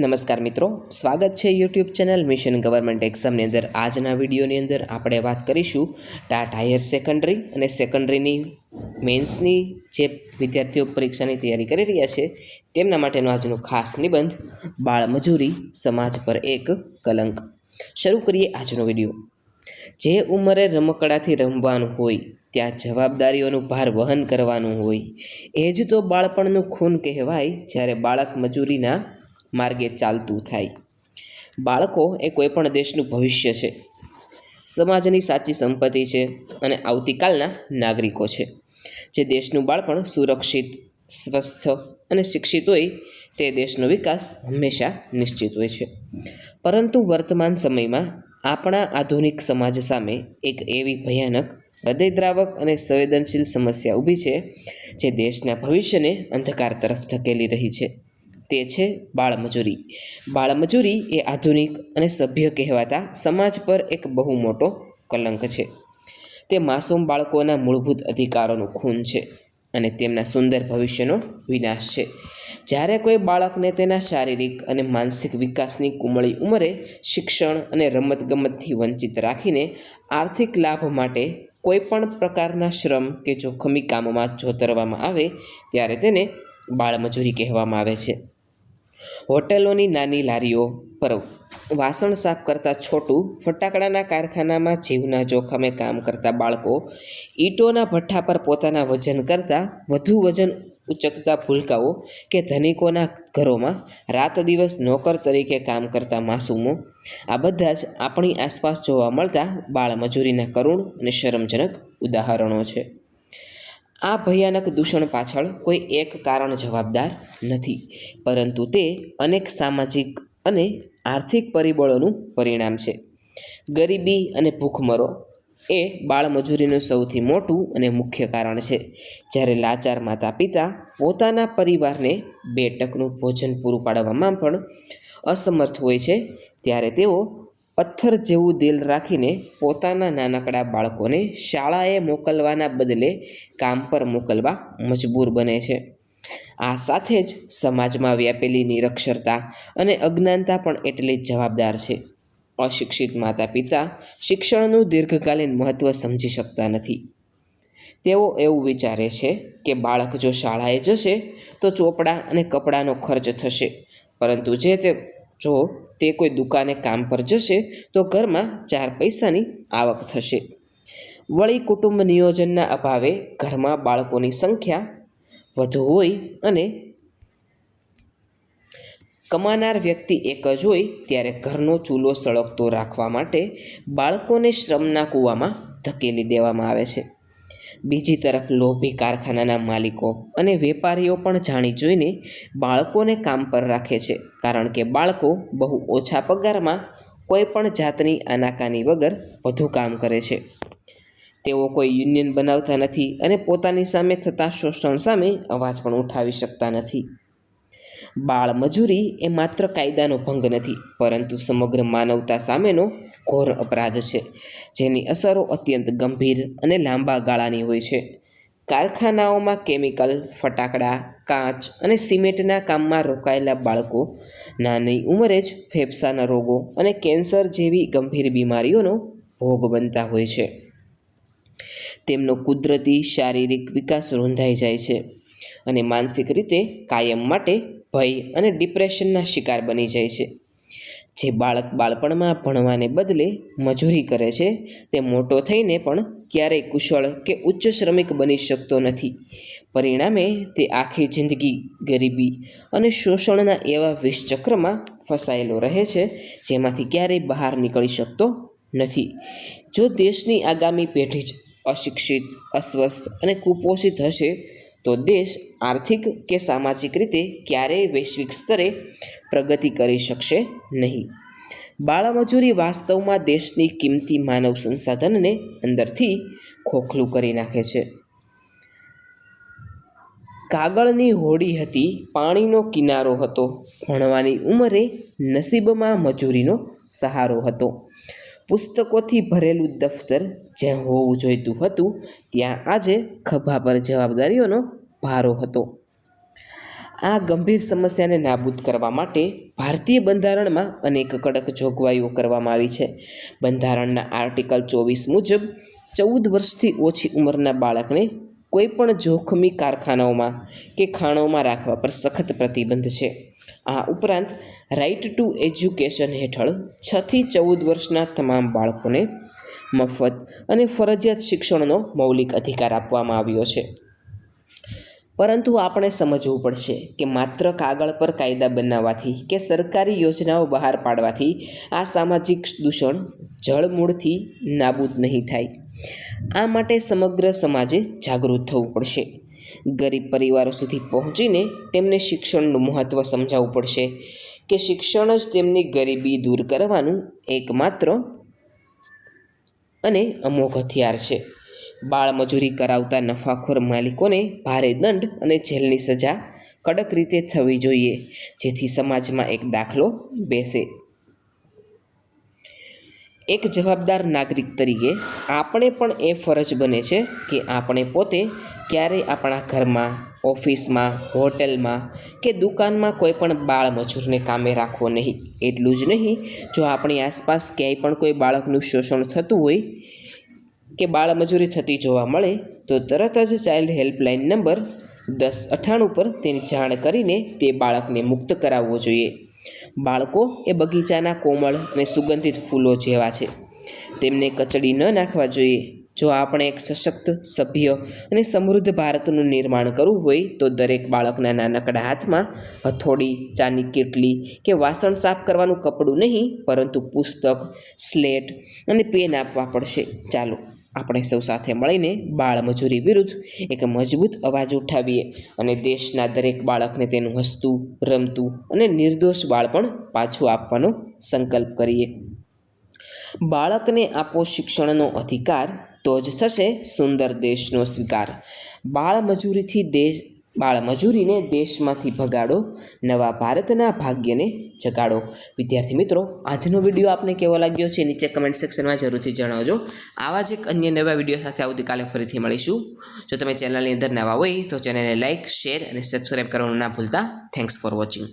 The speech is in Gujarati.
નમસ્કાર મિત્રો, સ્વાગત છે યુટ્યુબ ચેનલ મિશન ગવર્મેન્ટ એક્ઝામની અંદર। આજના વિડીયોની અંદર આપણે વાત કરીશું ટાટ હાયર સેકન્ડરી અને સેકન્ડરીની મેન્સની જે વિદ્યાર્થીઓ પરીક્ષાની તૈયારી કરી રહ્યા છે તેમના માટેનો આજનો ખાસ નિબંધ બાળમજૂરી સમાજ પર એક કલંક। શરૂ કરીએ આજનો વિડીયો। જે ઉંમરે રમકડાથી રમવાનું હોય ત્યાં જવાબદારીઓનું ભાર વહન કરવાનું હોય એ જ તો બાળપણનું ખૂન કહેવાય, જ્યારે બાળક મજૂરીના માર્ગે ચાલતું થાય। બાળકો એ કોઈપણ દેશનું ભવિષ્ય છે, સમાજની સાચી સંપત્તિ છે અને આવતીકાલના નાગરિકો છે। જે દેશનું બાળપણ સુરક્ષિત, સ્વસ્થ અને શિક્ષિત હોય તે દેશનો વિકાસ હંમેશા નિશ્ચિત હોય છે। પરંતુ વર્તમાન સમયમાં આપણા આધુનિક સમાજ સામે એક એવી ભયાનક, હૃદયદ્રાવક અને સંવેદનશીલ સમસ્યા ઊભી છે જે દેશના ભવિષ્યને અંધકાર તરફ ધકેલી રહી છે। તે છે બાળમજૂરી। બાળમજૂરી એ આધુનિક અને સભ્ય કહેવાતા સમાજ પર એક બહુ મોટો કલંક છે। તે માસૂમ બાળકોના મૂળભૂત અધિકારોનું ખૂન છે અને તેમના સુંદર ભવિષ્યનો વિનાશ છે। જ્યારે કોઈ બાળકને તેના શારીરિક અને માનસિક વિકાસની કુમળી ઉંમરે શિક્ષણ અને રમતગમતથી વંચિત રાખીને આર્થિક લાભ માટે કોઈ પણ પ્રકારના શ્રમ કે જોખમી કામમાં જોતરવામાં આવે ત્યારે તેને બાળમજૂરી કહેવામાં આવે છે। હોટેલોની નાની લારીઓ પર વાસણ સાફ કરતા છોટું, ફટાકડાના કારખાનામાં જીવના જોખમે કામ કરતા બાળકો, ઈંટોના ભઠ્ઠા પર પોતાના વજન કરતાં વધુ વજન ઉચકતા ભૂલકાઓ કે ધનિકોના ઘરોમાં રાત દિવસ નોકર તરીકે કામ કરતા માસૂમો, આ બધા જ આપણી આસપાસ જોવા મળતા બાળમજૂરીના કરુણ અને શરમજનક ઉદાહરણો છે। આ ભયાનક દૂષણ પાછળ કોઈ એક કારણ જવાબદાર નથી, પરંતુ તે અનેક સામાજિક અને આર્થિક પરિબળોનું પરિણામ છે। ગરીબી અને ભૂખમરો એ બાળમજૂરીનું સૌથી મોટું અને મુખ્ય કારણ છે। જ્યારે લાચાર માતા પિતા પોતાના પરિવારને 2 ટકનું ભોજન પૂરું પાડવામાં પણ અસમર્થ હોય છે, ત્યારે તેઓ પથ્થર જેવું દિલ રાખીને પોતાના નાનકડા બાળકોને શાળાએ મોકલવાના બદલે કામ પર મોકલવા મજબૂર બને છે। આ સાથે જ સમાજમાં વ્યાપેલી નિરક્ષરતા અને અજ્ઞાનતા પણ એટલી જ જવાબદાર છે। અશિક્ષિત માતા પિતા શિક્ષણનું દીર્ઘકાલીન મહત્ત્વ સમજી શકતા નથી। તેઓ એવું વિચારે છે કે બાળક જો શાળાએ જશે તો ચોપડા અને કપડાનો ખર્ચ થશે, પરંતુ જો તે કોઈ દુકાને કામ પર જશે તો ઘરમાં 4 પૈસાની આવક થશે। વળી કુટુંબ નિયોજનના અભાવે ઘરમાં બાળકોની સંખ્યા વધુ હોય અને કમાનાર વ્યક્તિ એક જ હોય ત્યારે ઘરનો ચૂલો સળગતો રાખવા માટે બાળકોને શ્રમના કૂવામાં ધકેલી દેવામાં આવે છે। બીજી તરફ લોભી કારખાનાના માલિકો અને વેપારીઓ પણ જાણી જોઈને બાળકોને કામ પર રાખે છે, કારણ કે બાળકો બહુ ઓછા પગારમાં કોઈ પણ જાતની આનાકાની વગર વધુ કામ કરે છે। તેઓ કોઈ યુનિયન બનાવતા નથી અને પોતાની સામે થતા શોષણ સામે અવાજ પણ ઉઠાવી શકતા નથી। બાળમજૂરી એ માત્ર કાયદાનો ભંગ નથી, પરંતુ સમગ્ર માનવતા સામેનો ઘોર અપરાધ છે, જેની અસરો અત્યંત ગંભીર અને લાંબા ગાળાની હોય છે। કારખાનાઓમાં કેમિકલ, ફટાકડા, કાચ અને સિમેન્ટના કામમાં રોકાયેલા બાળકો નાની ઉંમરે જ ફેફસાના રોગો અને કેન્સર જેવી ગંભીર બીમારીઓનો ભોગ બનતા હોય છે। તેમનો કુદરતી શારીરિક વિકાસ રૂંધાઈ જાય છે અને માનસિક રીતે કાયમ માટે ભય અને ડિપ્રેશનના શિકાર બની જાય છે। જે બાળક બાળપણમાં ભણવાને બદલે મજૂરી કરે છે તે મોટો થઈને પણ ક્યારેય કુશળ કે ઉચ્ચ શ્રમિક બની શકતો નથી। પરિણામે તે આખી જિંદગી ગરીબી અને શોષણના એવા વિષચક્રમાં ફસાયેલો રહે છે જેમાંથી ક્યારેય બહાર નીકળી શકતો નથી। જો દેશની આગામી પેઢી જ અશિક્ષિત, અસ્વસ્થ અને કુપોષિત હશે તો દેશ આર્થિક કે સામાજિક રીતે ક્યારેય વૈશ્વિક સ્તરે પ્રગતિ કરી શકશે નહીં। બાળમજૂરી વાસ્તવમાં દેશની કિંમતી માનવ સંસાધનને અંદરથી ખોખલું કરી નાખે છે। કાગળની હોડી હતી, પાણીનો કિનારો હતો, ભણવાની ઉંમરે નસીબમાં મજૂરીનો સહારો હતો। પુસ્તકોથી ભરેલું દફતર જ્યાં હોવું જોઈતું હતું ત્યાં આજે ખભા પર જવાબદારીઓનો ભારો હતો। આ ગંભીર સમસ્યાને નાબૂદ કરવા માટે ભારતીય બંધારણમાં અનેક કડક જોગવાઈઓ કરવામાં આવી છે. બંધારણના આર્ટિકલ 24 મુજબ 14 વર્ષથી ઓછી ઉંમરના બાળકને કોઈપણ જોખમી કારખાનાઓમાં કે ખાણોમાં રાખવા પર સખત પ્રતિબંધ છે. આ ઉપરાંત રાઇટ ટુ એજ્યુકેશન હેઠળ 6 થી 14 વર્ષના તમામ બાળકોને મફત અને ફરજિયાત શિક્ષણનો મૌલિક અધિકાર આપવામાં આવ્યો છે. પરંતુ આપણે સમજવું પડશે કે માત્ર કાગળ પર કાયદા બનાવવાથી કે સરકારી યોજનાઓ બહાર પાડવાથી આ સામાજિક દૂષણ જળમૂળથી નાબૂદ નહીં થાય. આ માટે સમગ્ર સમાજે જાગૃત થવું પડશે. ગરીબ પરિવારો સુધી પહોંચીને તેમને શિક્ષણનું મહત્ત્વ સમજાવવું પડશે કે શિક્ષણ જ તેમની ગરીબી દૂર કરવાનું એકમાત્ર અને અમોઘ હથિયાર છે. બાળમજૂરી કરાવતા નફાખોર માલિકોને ભારે દંડ અને જેલની સજા કડક રીતે થવી જોઈએ, જેથી સમાજમાં એક દાખલો બેસે. એક જવાબદાર નાગરિક તરીકે આપણે પણ એ ફરજ બને છે કે આપણે પોતે ક્યારેય આપણા ઘરમાં, ઓફિસમાં, હોટલમાં કે દુકાનમાં કોઈ પણ બાળમજૂરને કામે રાખવો નહીં. એટલું જ નહીં, જો આપણી આસપાસ ક્યાંય પણ કોઈ બાળકનું શોષણ થતું હોય કે બાળમજૂરી થતી જોવા મળે તો તરત જ ચાઇલ્ડ હેલ્પલાઇન નંબર 1098 પર તેની જાણ કરીને તે બાળકને મુક્ત કરાવવો જોઈએ. બાળકો એ બગીચાના કોમળ અને સુગંધિત ફૂલો જેવા છે. તેમને કચડી ન નાખવા જોઈએ. જો આપણે એક સશક્ત, સભ્ય અને સમૃદ્ધ ભારતનું નિર્માણ કરવું હોય તો દરેક બાળકના નાનકડા હાથમાં હથોડી, ચાની કેટલી કે વાસણ સાફ કરવાનું કપડું નહીં, પરંતુ પુસ્તક, સ્લેટ અને પેન આપવા પડશે. ચાલો આપણે સૌ સાથે મળીને બાળમજૂરી વિરુદ્ધ એક મજબૂત અવાજ ઉઠાવીએ અને દેશના દરેક બાળકને તેનું હસતું, રમતું અને નિર્દોષ બાળપણ પાછું આપવાનો સંકલ્પ કરીએ. બાળકને આપો શિક્ષણનો અધિકાર, તો જ થશે સુંદર દેશનો સ્વીકાર. બાળમજૂરીને દેશમાંથી ભગાડો, નવા ભારતના ભાગ્યને જગાડો. વિદ્યાર્થી મિત્રો, આજનો વિડીયો આપને કેવો લાગ્યો છે નીચે કમેન્ટ સેક્શનમાં જરૂરથી જણાવજો. આવા જ એક અન્ય નવા વિડીયો સાથે આવતીકાલે ફરીથી મળીશું. જો તમે ચેનલની અંદર નવા હોય તો ચેનલને લાઇક, શેર અને સબસ્ક્રાઈબ કરવાનું ના ભૂલતા. Thanks for watching.